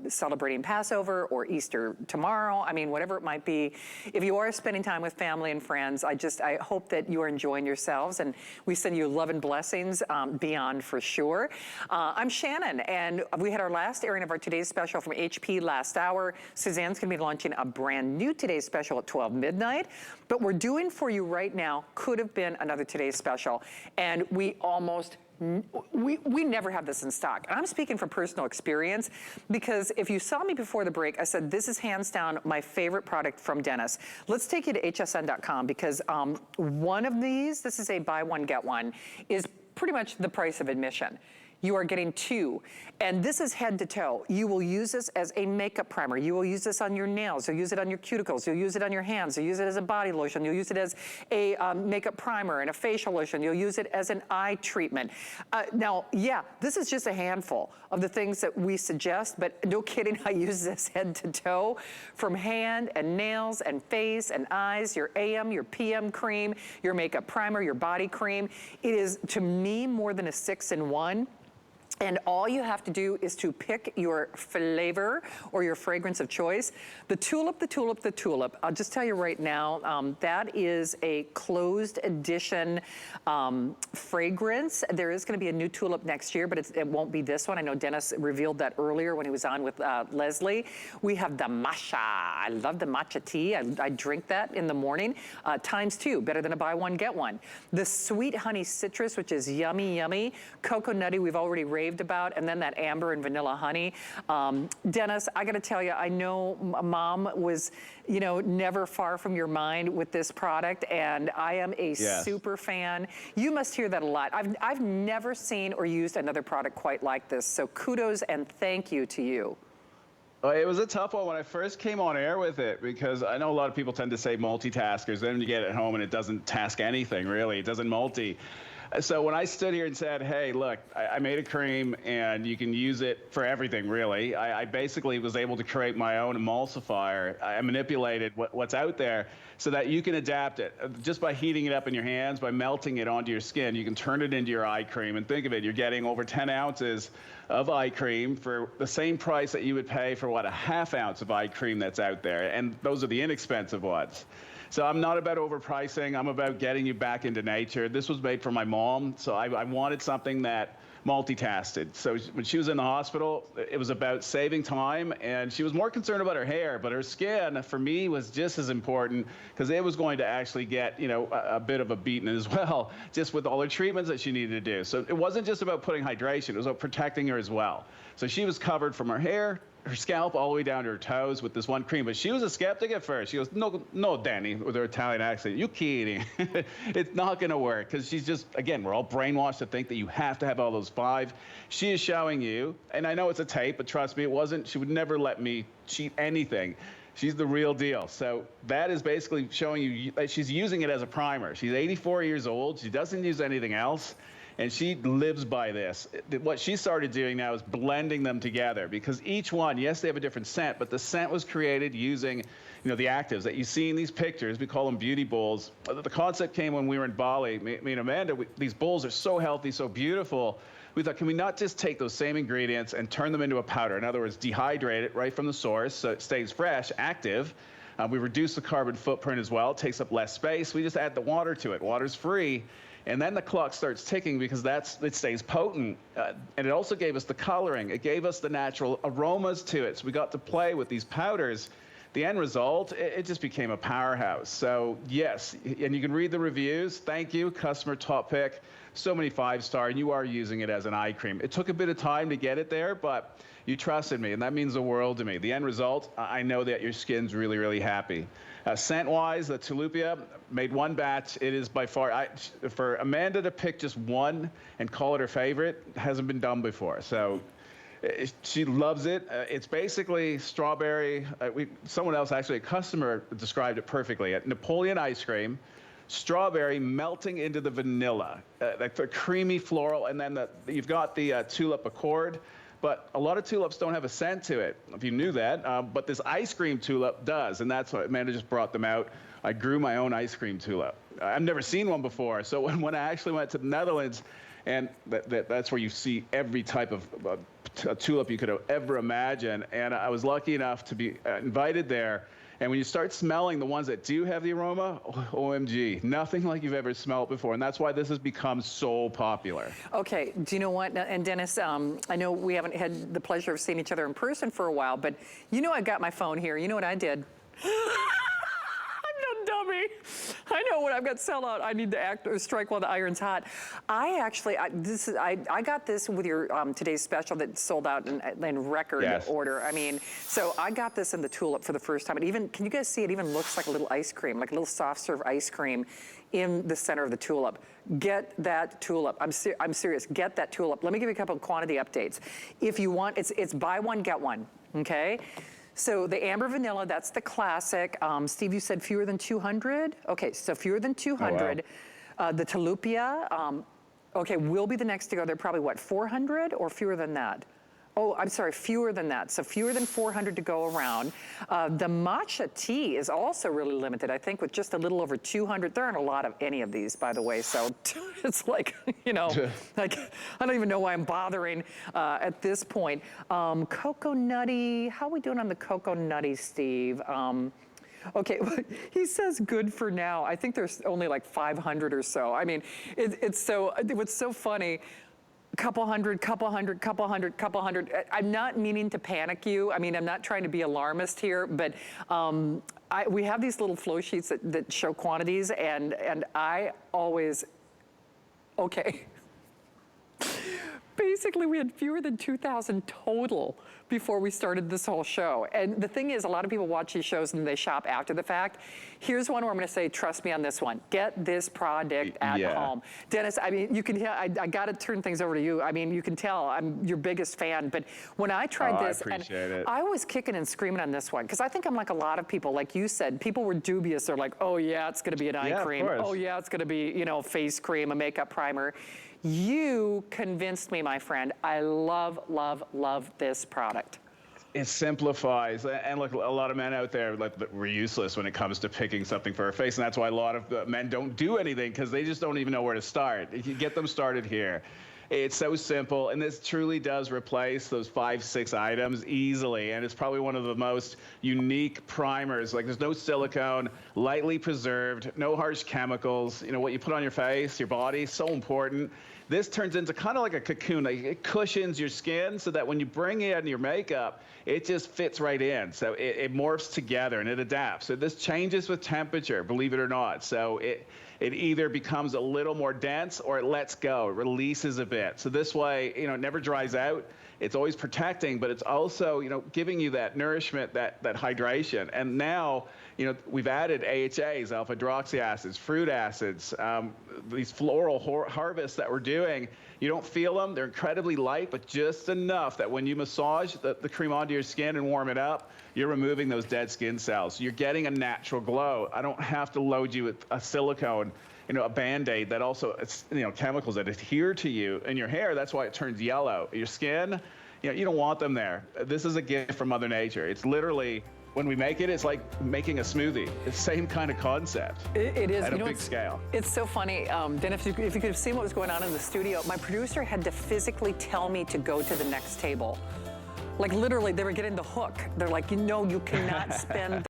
celebrating Passover or Easter tomorrow. I mean, whatever it might be. If you are spending time with family and friends, I hope that you are enjoying yourselves, and we send you love and blessings beyond for sure. I'm Shannon, and we had our last airing of our Today's Special from HP last hour. Suzanne's gonna be launching a brand new Today's Special at 12 midnight, but we're doing for you right now, could have been another Today's Special, and we never have this in stock. And I'm speaking from personal experience, because if you saw me before the break, I said this is hands down my favorite product from Dennis. Let's take you to hsn.com, because one of these, this is a buy one, get one, is pretty much the price of admission. You are getting two, and this is head to toe. You will use this as a makeup primer. You will use this on your nails. You'll use it on your cuticles. You'll use it on your hands. You'll use it as a body lotion. You'll use it as a makeup primer and a facial lotion. You'll use it as an eye treatment. Now, yeah, this is just a handful of the things that we suggest, but no kidding, I use this head to toe, from hand and nails and face and eyes, your AM, your PM cream, your makeup primer, your body cream. It is, to me, more than a 6-in-1. And all you have to do is to pick your flavor or your fragrance of choice. The tulip, the tulip, the tulip. I'll just tell you right now, that is a closed edition fragrance. There is gonna be a new tulip next year, but it won't be this one. I know Dennis revealed that earlier when he was on with Leslie. We have the matcha. I love the matcha tea. I drink that in the morning. ×2, better than a buy one, get one. The sweet honey citrus, which is yummy, yummy. Coconutty, we've already raved about, and then that amber and vanilla honey. Dennis, I gotta tell you, I know Mom was, you know, never far from your mind with this product, and I am a super fan. You must hear that a lot. I've never seen or used another product quite like this, so kudos and thank you to you. It was a tough one when I first came on air with it, because I know a lot of people tend to say multitaskers, then you get it home and it doesn't task anything, really. It doesn't multi. So when I stood here and said, hey, look, I made a cream and you can use it for everything, really. I basically was able to create my own emulsifier. I manipulated what's out there so that you can adapt it. Just by heating it up in your hands, by melting it onto your skin, you can turn it into your eye cream. And think of it, you're getting over 10 ounces of eye cream for the same price that you would pay for, what, a ½ ounce of eye cream that's out there. And those are the inexpensive ones. So I'm not about overpricing. I'm about getting you back into nature. This was made for my mom, so I wanted something that multitasked. So when she was in the hospital, it was about saving time, and she was more concerned about her hair, but her skin, for me, was just as important, because it was going to actually get, you know, a bit of a beating as well, just with all the treatments that she needed to do. So it wasn't just about putting hydration, it was about protecting her as well. So she was covered from her hair, her scalp, all the way down to her toes with this one cream. But she was a skeptic at first. She goes, no, Danny, with her Italian accent, you kidding. It's not gonna work, because she's just, again, we're all brainwashed to think that you have to have all those 5. She is showing you, and I know it's a tape, but trust me, it wasn't, she would never let me cheat anything. She's the real deal. So that is basically showing you that she's using it as a primer. She's 84 years old, she doesn't use anything else. And she lives by this. What she started doing now is blending them together, because each one, yes, they have a different scent, but the scent was created using, you know, the actives that you see in these pictures. We call them beauty bowls. The concept came when we were in Bali. Me and Amanda, these bowls are so healthy, so beautiful. We thought, can we not just take those same ingredients and turn them into a powder? In other words, dehydrate it right from the source so it stays fresh, active. We reduce the carbon footprint as well. It takes up less space. We just add the water to it. Water's free. And then the clock starts ticking, because it stays potent. And it also gave us the coloring. It gave us the natural aromas to it. So we got to play with these powders. The end result, it just became a powerhouse. So yes, and you can read the reviews. Thank you, customer top pick. So many 5-star, and you are using it as an eye cream. It took a bit of time to get it there, but you trusted me, and that means the world to me. The end result, I know that your skin's really, really happy. Scent-wise, the Tulipia, made one batch. It is by far, for Amanda to pick just one and call it her favorite, hasn't been done before. So she loves it. It's basically strawberry. Someone else, actually, a customer, described it perfectly. Napoleon ice cream, strawberry melting into the vanilla, like the creamy floral, and then you've got the tulip accord. But a lot of tulips don't have a scent to it, if you knew that. But this ice cream tulip does, and that's what Amanda just brought them out. I grew my own ice cream tulip. I've never seen one before, so when I actually went to the Netherlands And that's where you see every type of tulip you could have ever imagine. And I was lucky enough to be invited there. And when you start smelling the ones that do have the aroma, OMG, nothing like you've ever smelled before. And that's why this has become so popular. Okay, do you know what? And Dennis, I know we haven't had the pleasure of seeing each other in person for a while, but you know I got my phone here. You know what I did? I'm no dummy. I know when I've got sellout, I need to act or strike while the iron's hot. I actually, I got this with your today's special that sold out in record order. I mean, so I got this in the tulip for the first time. It even, can you guys see? It even looks like a little ice cream, like a little soft serve ice cream in the center of the tulip. Get that tulip. I'm serious. Get that tulip. Let me give you a couple of quantity updates. If you want, it's buy one get one. Okay. So the amber vanilla, that's the classic. Steve, you said fewer than 200? Okay, so fewer than 200. Oh, wow. The Talupia, okay, will be the next to go. They're probably what, 400 or fewer than that? Oh, I'm sorry, fewer than that. So fewer than 400 to go around. The matcha tea is also really limited, I think, with just a little over 200. There aren't a lot of any of these, by the way. So it's like, you know, like, I don't even know why I'm bothering at this point. Cocoa Nutty, how are we doing on the Cocoa Nutty, Steve? Okay, he says good for now. I think there's only like 500 or so. I mean, it's what's so funny, couple hundred. I'm not meaning to panic you. I mean, I'm not trying to be alarmist here, but we have these little flow sheets that show quantities, and I always, okay. Basically, we had fewer than 2,000 total before we started this whole show. And the thing is, a lot of people watch these shows and they shop after the fact. Here's one where I'm gonna say, trust me on this one. Get this product at home. Dennis, I mean, you can hear, I gotta turn things over to you. I mean, you can tell I'm your biggest fan, but when I tried this, I was kicking and screaming on this one, because I think I'm like a lot of people, like you said, people were dubious. They're like, oh yeah, it's gonna be an eye cream. Oh yeah, it's gonna be, you know, face cream, a makeup primer. You convinced me, my friend. I love, love, love this product. It simplifies, and look, a lot of men out there, like, we're useless when it comes to picking something for our face, and that's why a lot of men don't do anything, because they just don't even know where to start. If you get them started here, it's so simple, and this truly does replace those 5-6 items easily, and it's probably one of the most unique primers. Like, there's no silicone, lightly preserved, no harsh chemicals. You know, what you put on your face, your body, so important. This turns into kind of like a cocoon. Like, it cushions your skin so that when you bring in your makeup, it just fits right in. So it morphs together and it adapts. So this changes with temperature, believe it or not. So it either becomes a little more dense or it lets go, it releases a bit. So this way, you know, it never dries out. It's always protecting, but it's also, you know, giving you that nourishment, that hydration. And now, you know, we've added AHAs, alpha hydroxy acids, fruit acids, these floral harvests that we're doing. You don't feel them. They're incredibly light, but just enough that when you massage the cream onto your skin and warm it up, you're removing those dead skin cells. You're getting a natural glow. I don't have to load you with a silicone, you know, a Band-Aid that also, it's, you know, chemicals that adhere to you. And your hair, that's why it turns yellow. Your skin, you know, you don't want them there. This is a gift from Mother Nature. It's literally, when we make it, it's like making a smoothie. It's the same kind of concept. It is. At a big scale. It's so funny. Dennis, if you could have seen what was going on in the studio, my producer had to physically tell me to go to the next table. Like, literally, they were getting the hook. They're like, you know, you cannot spend